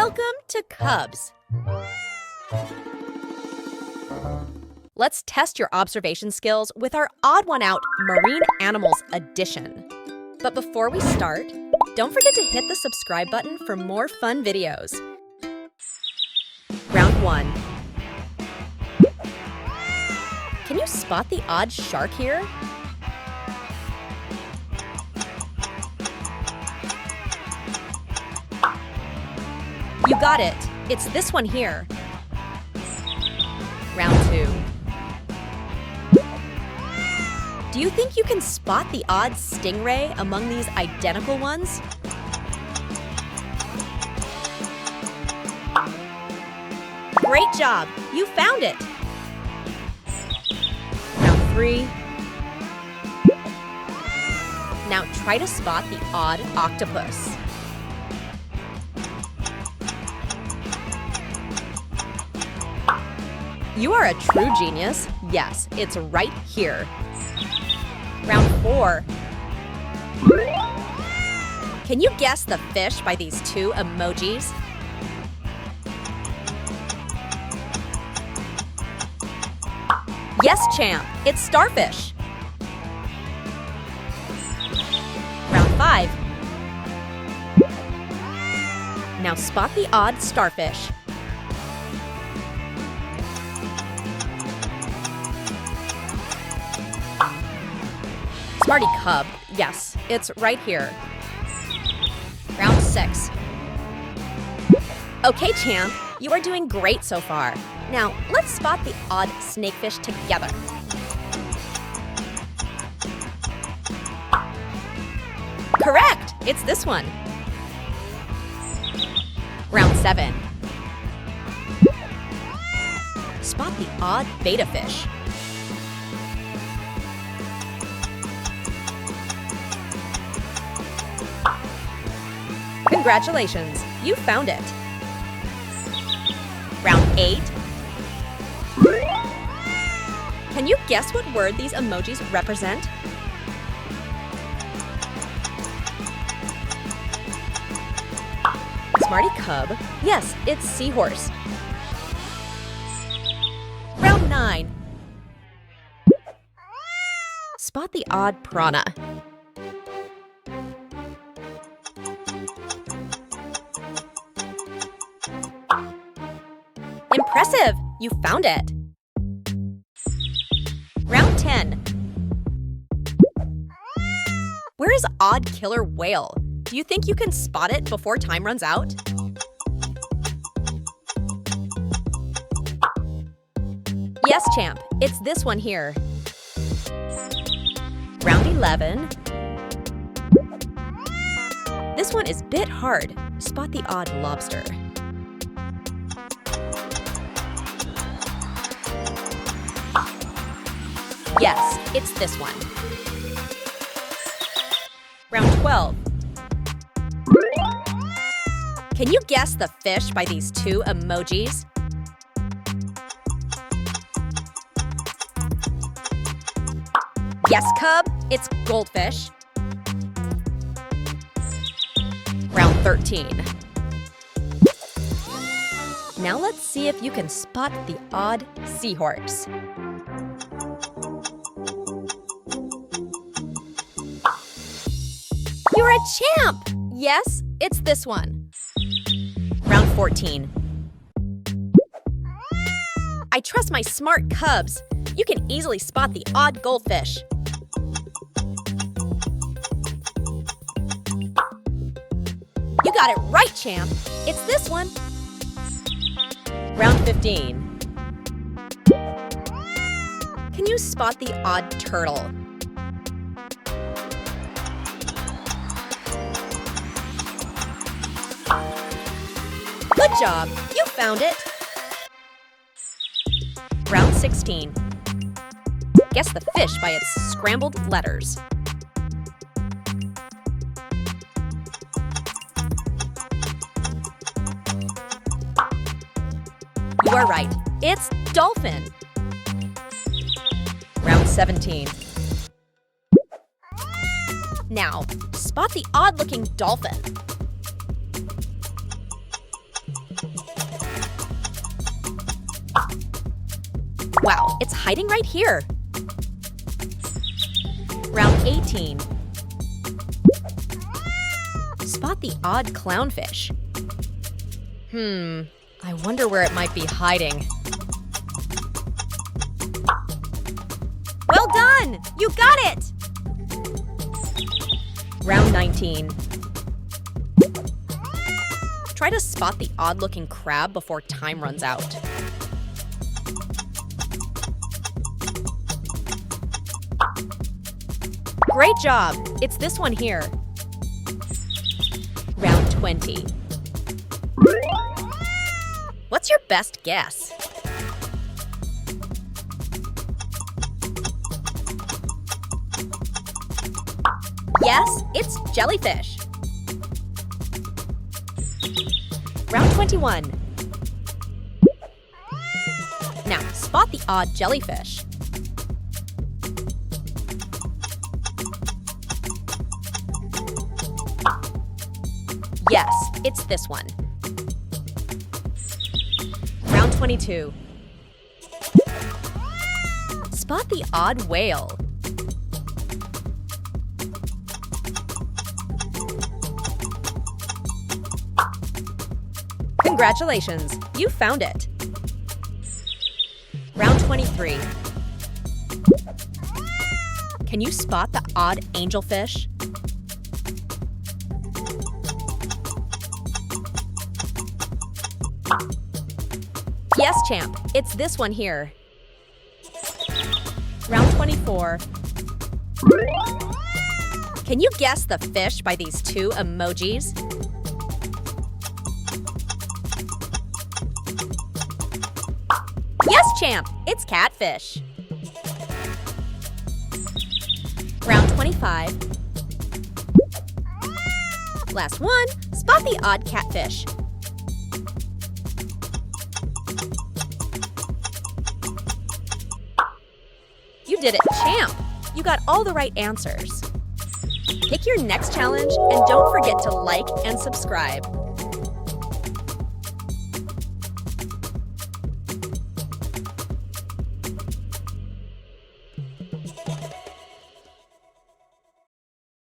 Welcome to Cubs. Let's test your observation skills with our Odd One Out Marine Animals edition. But before we start, don't forget to hit the subscribe button for more fun videos. Round 1. Can you spot the odd shark here? You got it. It's this one here. Round 2. Do you think you can spot the odd stingray among these identical ones? Great job! You found it! Round 3. Now try to spot the odd octopus. You are a true genius. Yes, it's right here. Round 4. Can you guess the fish by these two emojis? Yes, champ, it's starfish. Round 5. Now spot the odd starfish. Smarty Cub. Yes, it's right here. Round 6. Okay, champ, you are doing great so far. Now, let's spot the odd snakefish together. Correct! It's this one. Round 7. Spot the odd betta fish. Congratulations, you found it. Round 8. Can you guess what word these emojis represent? Smarty Cub. Yes, it's seahorse. Round 9. Spot the odd piranha. Impressive! You found it! Round 10. Where is odd killer whale? Do you think you can spot it before time runs out? Yes, champ. It's this one here. Round 11. This one is a bit hard. Spot the odd lobster. Yes, it's this one. Round 12. Can you guess the fish by these two emojis? Yes, Cub, it's goldfish. Round 13. Now let's see if you can spot the odd seahorse. You're a champ! Yes, it's this one. Round 14. I trust my smart cubs. You can easily spot the odd goldfish. You got it right, champ. It's this one. Round 15. Can you spot the odd turtle? Good job! You found it! Round 16. Guess the fish by its scrambled letters. You are right. It's dolphin. Round 17. Now, spot the odd-looking dolphin. Wow, it's hiding right here. Round 18. Spot the odd clownfish. I wonder where it might be hiding. Well done! You got it! Round 19. Try to spot the odd-looking crab before time runs out. Great job! It's this one here. Round 20. What's your best guess? Yes, it's jellyfish. Round 21. Now, spot the odd jellyfish. Yes, it's this one. Round 22. Spot the odd whale. Congratulations, you found it. Round 23. Can you spot the odd angelfish? Yes, champ, it's this one here. Round 24. Can you guess the fish by these two emojis? Yes, champ, it's catfish. Round 25. Last one, spot the odd catfish. You did it, champ! You got all the right answers. Pick your next challenge and don't forget to like and subscribe.